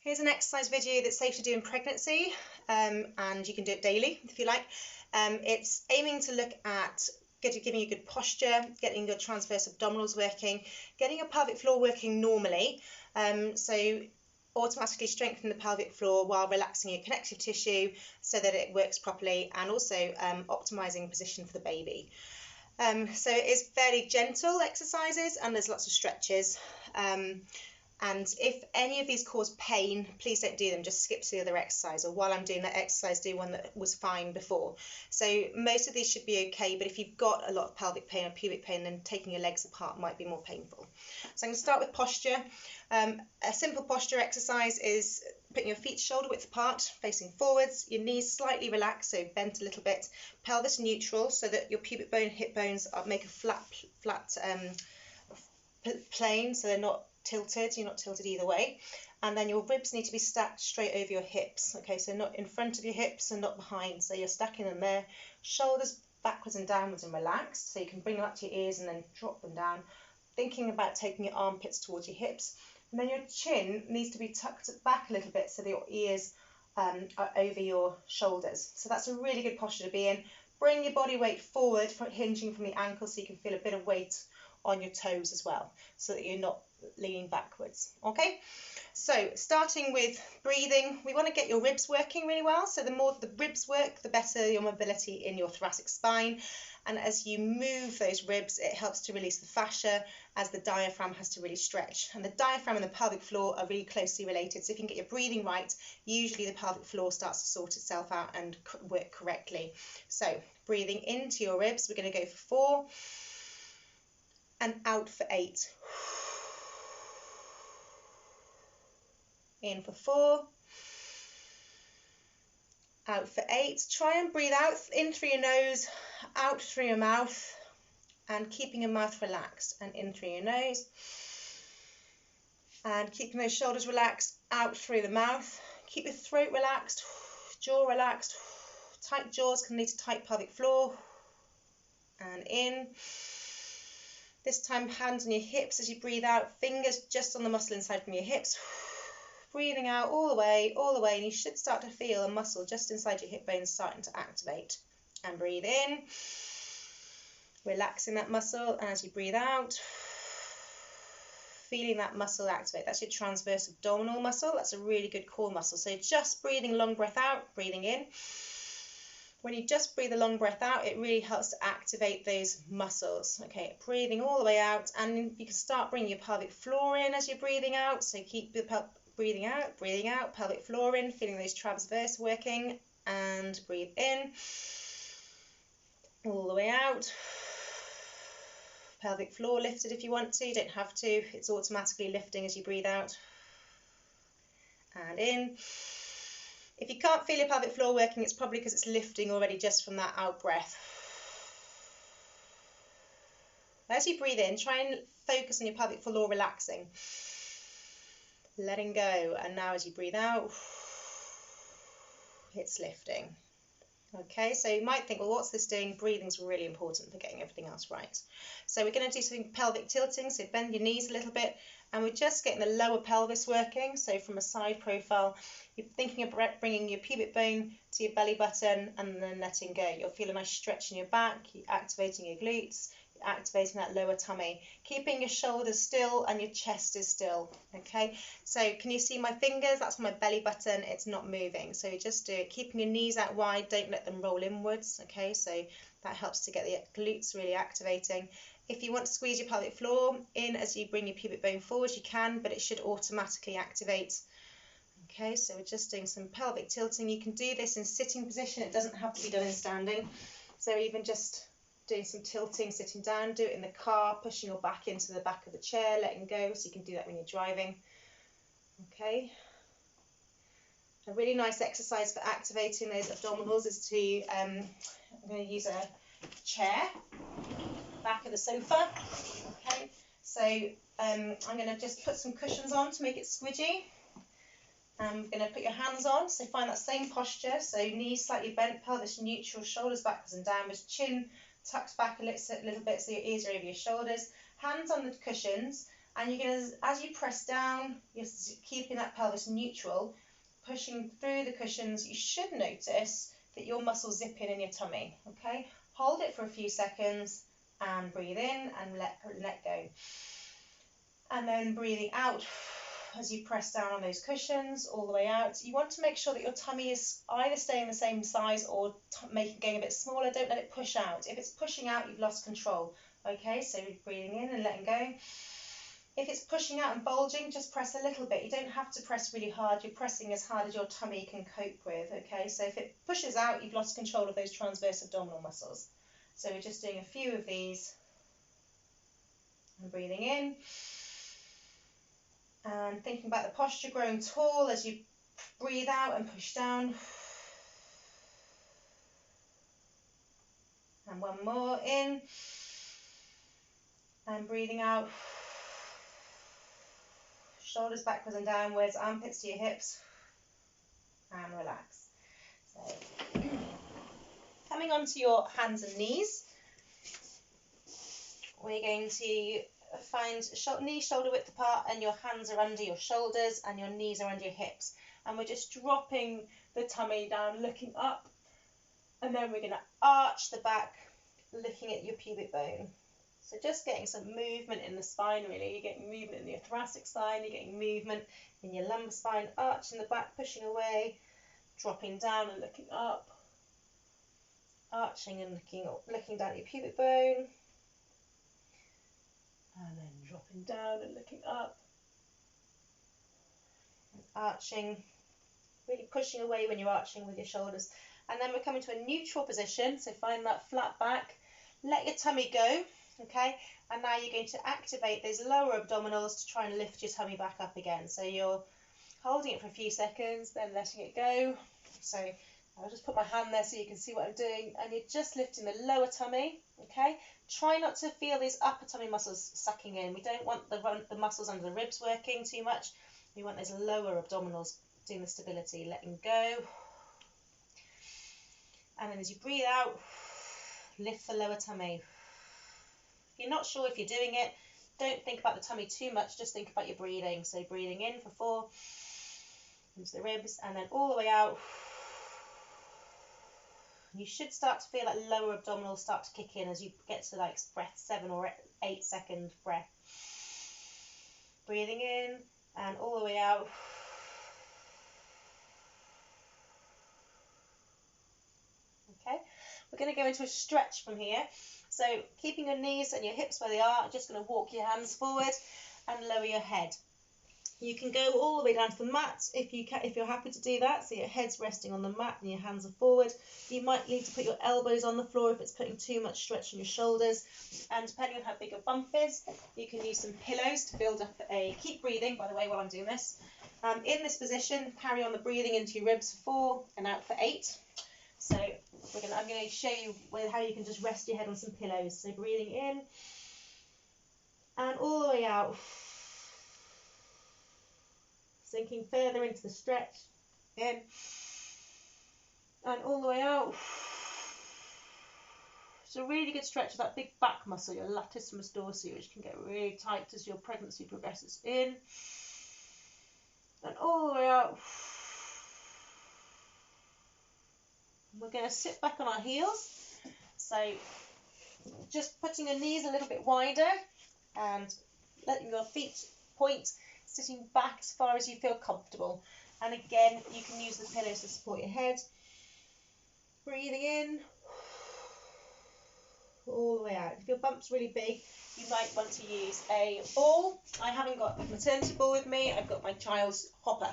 Here's an exercise video that's safe to do in pregnancy, and you can do it daily if you like. It's aiming to look at giving you good posture, getting your transverse abdominals working, getting your pelvic floor working normally, so automatically strengthen the pelvic floor while relaxing your connective tissue so that it works properly, and also optimizing position for the baby. So it is very gentle exercises, and there's lots of stretches. And if any of these cause pain, please don't do them, just skip to the other exercise, or while I'm doing that exercise, do one that was fine before. So most of these should be okay, but if you've got a lot of pelvic pain or pubic pain, then taking your legs apart might be more painful. So I'm going to start with posture. A simple posture exercise is putting your feet shoulder width apart, facing forwards, your knees slightly relaxed, so bent a little bit, pelvis neutral so that your pubic bone and hip bones make a flat plane, so they're not tilted, you're not tilted either way, and then your ribs need to be stacked straight over your hips, okay, so not in front of your hips and not behind, so you're stacking them there, shoulders backwards and downwards and relaxed, so you can bring them up to your ears and then drop them down, thinking about taking your armpits towards your hips, and then your chin needs to be tucked back a little bit so that your ears are over your shoulders. So that's a really good posture to be in. Bring your body weight forward, hinging from the ankles, so you can feel a bit of weight on your toes as well, so that you're not leaning backwards. Okay, so starting with breathing, we want to get your ribs working really well, so the more the ribs work, the better your mobility in your thoracic spine, and as you move those ribs, it helps to release the fascia, as the diaphragm has to really stretch, and the diaphragm and the pelvic floor are really closely related, so if you can get your breathing right, usually the pelvic floor starts to sort itself out and work correctly. So breathing into your ribs, we're going to go for 4 and out for 8. In for 4, out for 8. Try and breathe out, in through your nose, out through your mouth, and keeping your mouth relaxed, and in through your nose, and keeping those shoulders relaxed, out through the mouth. Keep your throat relaxed, jaw relaxed. Tight jaws can lead to tight pelvic floor, and in. This time hands on your hips as you breathe out, fingers just on the muscle inside from your hips. Breathing out all the way, and you should start to feel a muscle just inside your hip bones starting to activate. And breathe in, relaxing that muscle, and as you breathe out, feeling that muscle activate. That's your transverse abdominal muscle. That's a really good core muscle. So just breathing long breath out, breathing in. When you just breathe a long breath out, it really helps to activate those muscles. Okay, breathing all the way out, and you can start bringing your pelvic floor in as you're breathing out. So keep the breathing out, pelvic floor in, feeling those transverse working, and breathe in, all the way out. Pelvic floor lifted if you want to, you don't have to, it's automatically lifting as you breathe out, and in. If you can't feel your pelvic floor working, it's probably because it's lifting already just from that out breath. As you breathe in, try and focus on your pelvic floor relaxing, letting go, and now as you breathe out, it's lifting. Okay, so you might think, well, what's this doing? Breathing's really important for getting everything else right. So we're going to do something pelvic tilting, so bend your knees a little bit, and we're just getting the lower pelvis working. So from a side profile, you're thinking about bringing your pubic bone to your belly button and then letting go. You'll feel a nice stretch in your back, you're activating your glutes, you're activating that lower tummy, keeping your shoulders still and your chest is still. Okay, so can you see my fingers? That's my belly button, it's not moving. So just do it, keeping your knees out wide, don't let them roll inwards. Okay, so that helps to get the glutes really activating. If you want to squeeze your pelvic floor in as you bring your pubic bone forward, you can, but it should automatically activate. Okay, so we're just doing some pelvic tilting. You can do this in sitting position, it doesn't have to be done in standing. So even just doing some tilting, sitting down, do it in the car, pushing your back into the back of the chair, letting go, so you can do that when you're driving. Okay. A really nice exercise for activating those abdominals is to, I'm going to use a chair, back of the sofa. Okay, so I'm going to just put some cushions on to make it squidgy. I'm going to put your hands on, so find that same posture, so knees slightly bent, pelvis neutral, shoulders backwards and downwards, chin tucked back a little bit so your ears are over your shoulders, hands on the cushions, And you're going to, as you press down, you're keeping that pelvis neutral, pushing through the cushions. You should notice that your muscles zip in your tummy, okay? Hold it for a few seconds and breathe in and let go. And then breathing out as you press down on those cushions all the way out. You want to make sure that your tummy is either staying the same size or getting a bit smaller. Don't let it push out. If it's pushing out, you've lost control. Okay, so breathing in and letting go. If it's pushing out and bulging, just press a little bit. You don't have to press really hard. You're pressing as hard as your tummy can cope with. Okay, so if it pushes out, you've lost control of those transverse abdominal muscles. So we're just doing a few of these. And breathing in. And thinking about the posture, growing tall as you breathe out and push down. And one more in. And breathing out. Shoulders backwards and downwards, armpits to your hips. And relax. So, coming onto your hands and knees, we're going to find knees shoulder width apart, and your hands are under your shoulders and your knees are under your hips, and we're just dropping the tummy down, looking up, and then we're going to arch the back, looking at your pubic bone. So just getting some movement in the spine, really. You're getting movement in your thoracic spine, you're getting movement in your lumbar spine, arching the back, pushing away, dropping down and looking up, arching and looking down at your pubic bone, and then dropping down and looking up, and arching, really pushing away when you're arching with your shoulders. And then we're coming to a neutral position, so find that flat back, let your tummy go, okay, and now you're going to activate those lower abdominals to try and lift your tummy back up again. So you're holding it for a few seconds, then letting it go. So I'll just put my hand there so you can see what I'm doing, and you're just lifting the lower tummy, okay? Try not to feel these upper tummy muscles sucking in. We don't want the muscles under the ribs working too much. We want those lower abdominals doing the stability, letting go. And then as you breathe out, lift the lower tummy. If you're not sure if you're doing it, don't think about the tummy too much, just think about your breathing. So breathing in for 4, into the ribs, and then all the way out. You should start to feel that lower abdominals start to kick in as you get to like breath 7 or 8 second breath. Breathing in and all the way out. Okay, we're going to go into a stretch from here. So keeping your knees and your hips where they are, just going to walk your hands forward and lower your head. You can go all the way down to the mat if you're happy to do that. So your head's resting on the mat and your hands are forward. You might need to put your elbows on the floor if it's putting too much stretch on your shoulders. And depending on how big your bump is, you can use some pillows to build up keep breathing, by the way, while I'm doing this. In this position, carry on the breathing into your ribs for 4 and out for 8. So I'm going to show you how you can just rest your head on some pillows. So breathing in and all the way out. Sinking further into the stretch, in, and all the way out. It's a really good stretch of that big back muscle, your latissimus dorsi, which can get really tight as your pregnancy progresses. In, and all the way out. We're going to sit back on our heels, so just putting your knees a little bit wider and letting your feet point, sitting back as far as you feel comfortable. And again, you can use the pillows to support your head. Breathing in, all the way out. If your bump's really big, you might want to use a ball. I haven't got the maternity ball with me. I've got my child's hopper,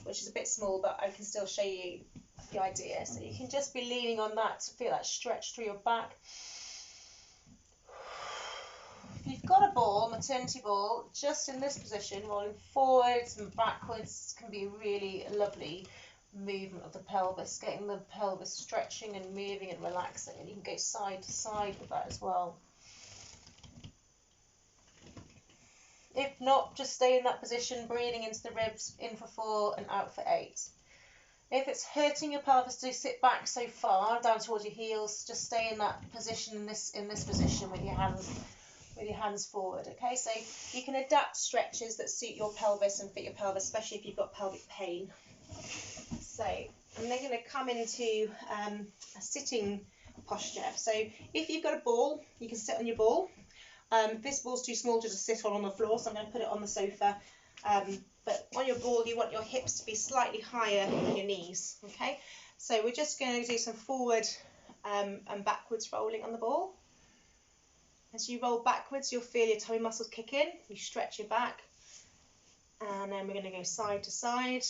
which is a bit small, but I can still show you the idea. So you can just be leaning on that to feel that stretch through your back. If you've got a ball, maternity ball, just in this position, rolling forwards and backwards can be a really lovely movement of the pelvis, getting the pelvis stretching and moving and relaxing, and you can go side to side with that as well. If not, just stay in that position, breathing into the ribs, in for 4 and out for 8. If it's hurting your pelvis to sit back so far down towards your heels, just stay in that position, in this position with your hands with your hands forward. Okay, so you can adapt stretches that suit your pelvis and fit your pelvis, especially if you've got pelvic pain. So I'm then going to come into a sitting posture. So if you've got a ball, you can sit on your ball. This ball's too small to just sit on the floor, so I'm going to put it on the sofa. But on your ball, you want your hips to be slightly higher than your knees. Okay, so we're just going to do some forward and backwards rolling on the ball. As you roll backwards, you'll feel your tummy muscles kick in. You stretch your back, and then we're going to go side to side.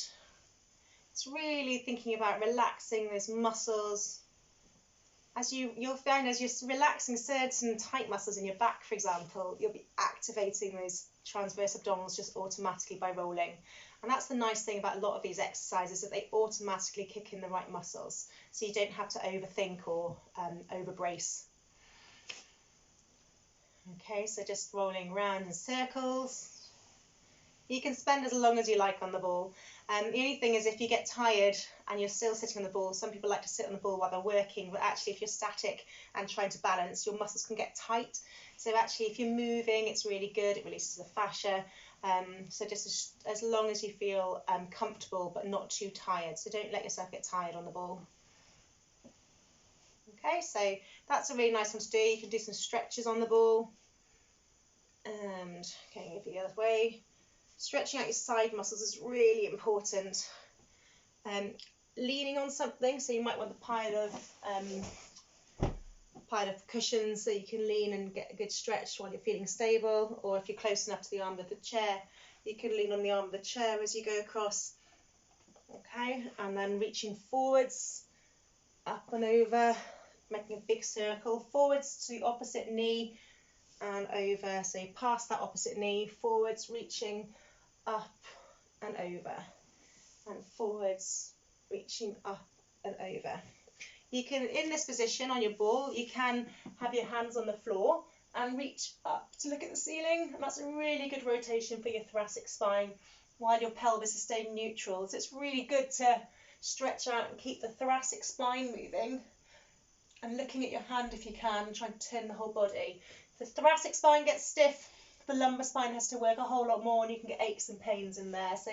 It's really thinking about relaxing those muscles. You'll find as you're relaxing certain tight muscles in your back, for example, you'll be activating those transverse abdominals just automatically by rolling. And that's the nice thing about a lot of these exercises, that they automatically kick in the right muscles, so you don't have to overthink or overbrace. Okay, so just rolling round in circles. You can spend as long as you like on the ball. The only thing is, if you get tired and you're still sitting on the ball, some people like to sit on the ball while they're working, but actually if you're static and trying to balance, your muscles can get tight. So actually if you're moving, it's really good. It releases the fascia. So just as long as you feel comfortable but not too tired. So don't let yourself get tired on the ball. Okay, so that's a really nice one to do. You can do some stretches on the ball. And going over the other way. Stretching out your side muscles is really important. Leaning on something, so you might want the pile of cushions so you can lean and get a good stretch while you're feeling stable. Or if you're close enough to the arm of the chair, you can lean on the arm of the chair as you go across. Okay, and then reaching forwards, up and over, making a big circle, forwards to the opposite knee and over, so past that opposite knee, forwards, reaching up and over, and forwards, reaching up and over. You can, in this position on your ball, you can have your hands on the floor and reach up to look at the ceiling, and that's a really good rotation for your thoracic spine while your pelvis is staying neutral. So it's really good to stretch out and keep the thoracic spine moving, and looking at your hand if you can, try and turn the whole body. If the thoracic spine gets stiff, the lumbar spine has to work a whole lot more, and you can get aches and pains in there. So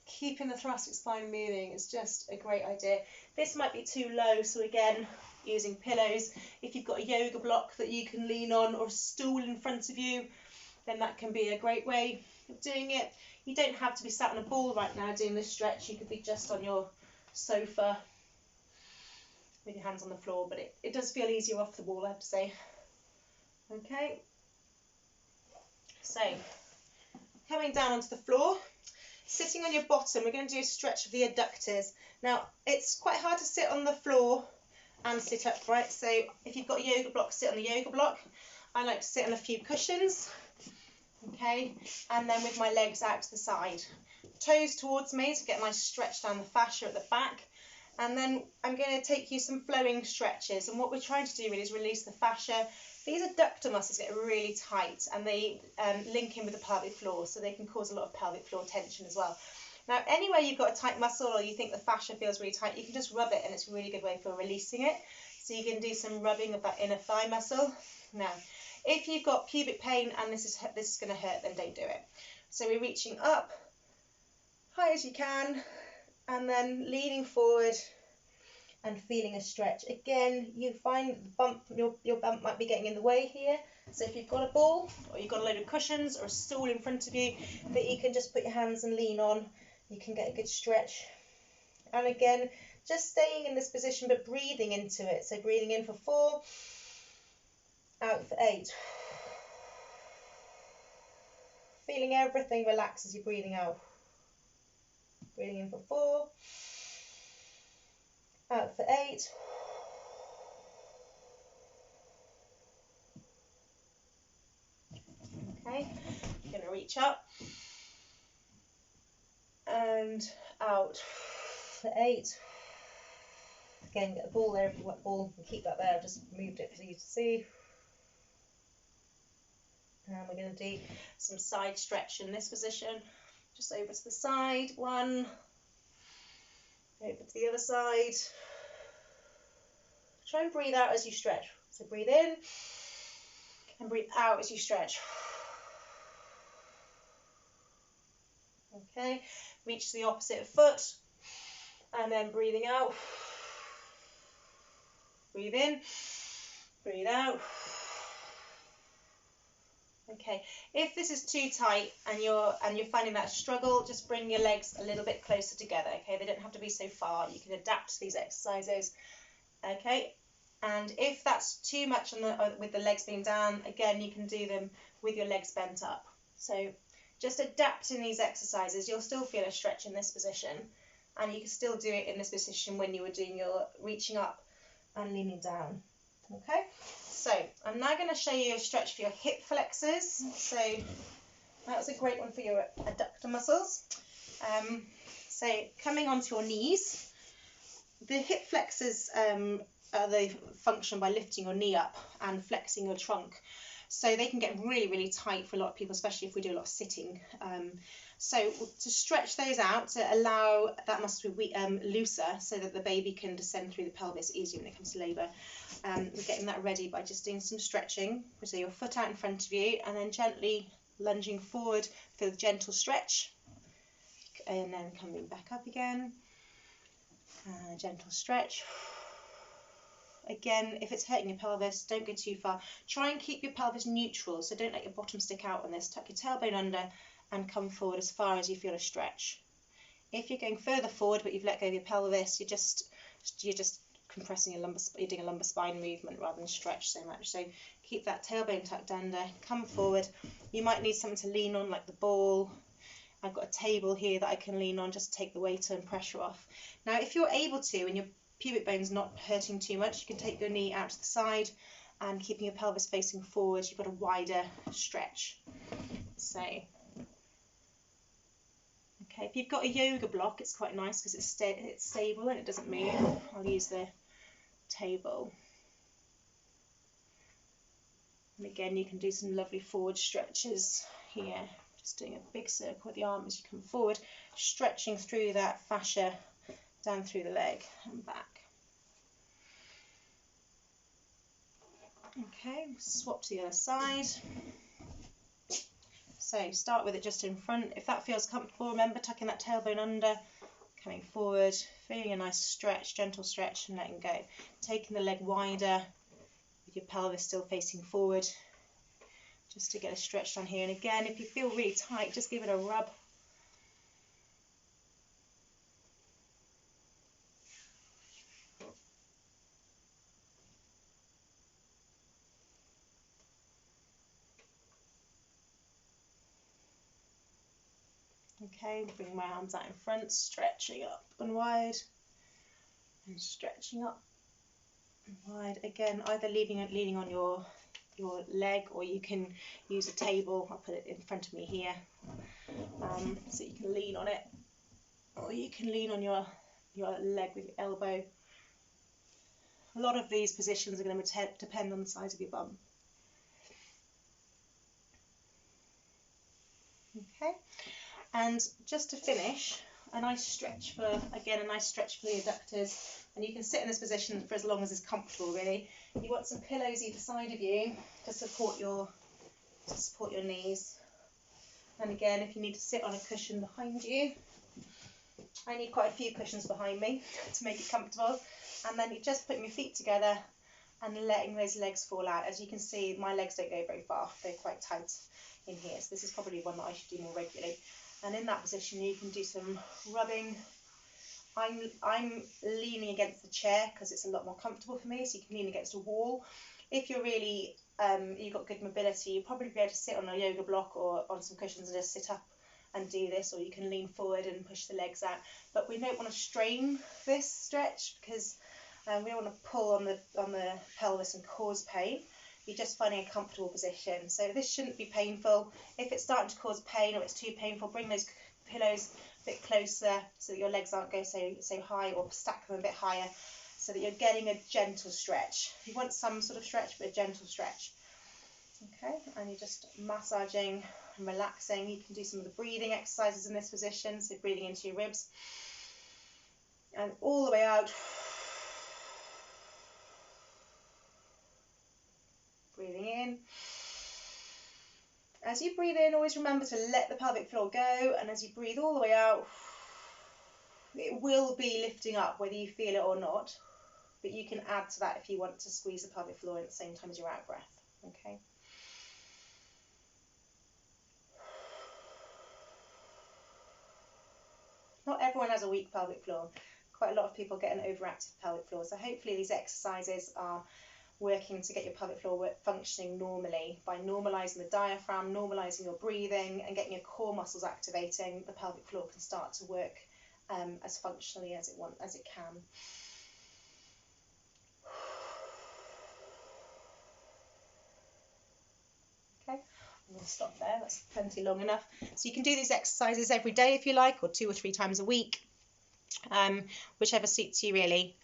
keeping the thoracic spine moving is just a great idea. This might be too low, so again, using pillows. If you've got a yoga block that you can lean on, or a stool in front of you, then that can be a great way of doing it. You don't have to be sat on a ball right now doing this stretch. You could be just on your sofa with your hands on the floor, but it does feel easier off the wall, I have to say. Okay, so coming down onto the floor, sitting on your bottom, we're going to do a stretch of the adductors. Now, it's quite hard to sit on the floor and sit upright, so if you've got a yoga block, sit on the yoga block. I like to sit on a few cushions, okay, and then with my legs out to the side. Toes towards me to get a nice stretch down the fascia at the back. And then I'm going to take you some flowing stretches, and what we're trying to do really is release the fascia. These adductor muscles get really tight, and they link in with the pelvic floor, so they can cause a lot of pelvic floor tension as well. Now, anywhere you've got a tight muscle or you think the fascia feels really tight, you can just rub it, and it's a really good way for releasing it. So you can do some rubbing of that inner thigh muscle. Now, if you've got pubic pain and this is going to hurt, then don't do it. So we're reaching up, high as you can, and then leaning forward and feeling a stretch. Again, you find the bump, your bump might be getting in the way here. So if you've got a ball, or you've got a load of cushions or a stool in front of you that you can just put your hands and lean on, you can get a good stretch. And again, just staying in this position but breathing into it. So breathing in for 4, out for 8. Feeling everything relax as you're breathing out. Breathing in for 4, out for 8. Okay, you're going to reach up and out for 8. Again, get the ball there if you want the ball, and keep that there. I've just moved it for you to see. And we're going to do some side stretch in this position. Just over to the side, 1, over to the other side. Try and breathe out as you stretch. So breathe in, And breathe out as you stretch. Okay, reach to the opposite foot, and then breathing out. Breathe in, breathe out. Okay, if this is too tight and you're finding that struggle, just bring your legs a little bit closer together. Okay, they don't have to be so far. You can adapt to these exercises. Okay, and if that's too much with the legs being down, again, you can do them with your legs bent up. So just adapting these exercises. You'll still feel a stretch in this position, and you can still do it in this position when you were doing your reaching up and leaning down. Okay, so I'm now going to show you a stretch for your hip flexors. So that's a great one for your adductor muscles. So coming onto your knees, the hip flexors they function by lifting your knee up and flexing your trunk. So they can get really, really tight for a lot of people, especially if we do a lot of sitting. So to stretch those out, to allow that muscle to be looser so that the baby can descend through the pelvis easier when it comes to labour. We're getting that ready by just doing some stretching. So your foot out in front of you and then gently lunging forward for the gentle stretch. And then coming back up again. Gentle stretch. Again, if it's hurting your pelvis, don't go too far. Try and keep your pelvis neutral, so don't let your bottom stick out on this. Tuck your tailbone under and come forward as far as you feel a stretch. If you're going further forward but you've let go of your pelvis, you're just compressing your lumbar, you're doing a lumbar spine movement rather than stretch so much. So keep that tailbone tucked under, come forward. You might need something to lean on like the ball. I've got a table here that I can lean on just to take the weight and pressure off. Now if you're able to and your pubic bone's not hurting too much, you can take your knee out to the side and keeping your pelvis facing forward, you've got a wider stretch. So, okay, if you've got a yoga block, it's quite nice because it's stable and it doesn't move. I'll use the table. And again, you can do some lovely forward stretches here. Just doing a big circle with the arm as you come forward, stretching through that fascia down through the leg and back. Okay, swap to the other side. So start with it just in front. If that feels comfortable, remember tucking that tailbone under, coming forward, feeling a nice stretch, gentle stretch and letting go. Taking the leg wider with your pelvis still facing forward, just to get a stretch down here. And again, if you feel really tight, just give it a rub. Okay, bring my arms out in front, stretching up and wide, and stretching up and wide. Again, either leaning on your leg, or you can use a table. I'll put it in front of me here, so you can lean on it, or you can lean on your leg with your elbow. A lot of these positions are going to depend on the size of your bum. Okay. And just to finish, a nice stretch for the adductors, and you can sit in this position for as long as is comfortable really. You want some pillows either side of you to support your knees. And again, if you need to sit on a cushion behind you, I need quite a few cushions behind me to make it comfortable. And then you're just putting your feet together and letting those legs fall out. As you can see, my legs don't go very far, they're quite tight in here, so this is probably one that I should do more regularly. And in that position you can do some rubbing. I'm leaning against the chair because it's a lot more comfortable for me, so you can lean against a wall. If you're really you've got good mobility, you'll probably be able to sit on a yoga block or on some cushions and just sit up and do this, or you can lean forward and push the legs out. But we don't want to strain this stretch because we don't want to pull on the pelvis and cause pain. You're just finding a comfortable position. So this shouldn't be painful. If it's starting to cause pain or it's too painful, bring those pillows a bit closer so that your legs aren't going so high, or stack them a bit higher so that you're getting a gentle stretch. You want some sort of stretch, but a gentle stretch. Okay, and you're just massaging and relaxing. You can do some of the breathing exercises in this position, so breathing into your ribs and all the way out. Breathing in As you breathe in, always remember to let the pelvic floor go, and as you breathe all the way out, it will be lifting up whether you feel it or not, but you can add to that if you want to squeeze the pelvic floor in at the same time as your out breath. Okay. Not everyone has a weak pelvic floor. Quite a lot of people get an overactive pelvic floor, so hopefully these exercises are working to get your pelvic floor functioning normally. By normalising the diaphragm, normalising your breathing and getting your core muscles activating, the pelvic floor can start to work as functionally as it can. Okay, I'm going to stop there, that's plenty long enough. So you can do these exercises every day if you like, or 2 or 3 times a week, whichever suits you really.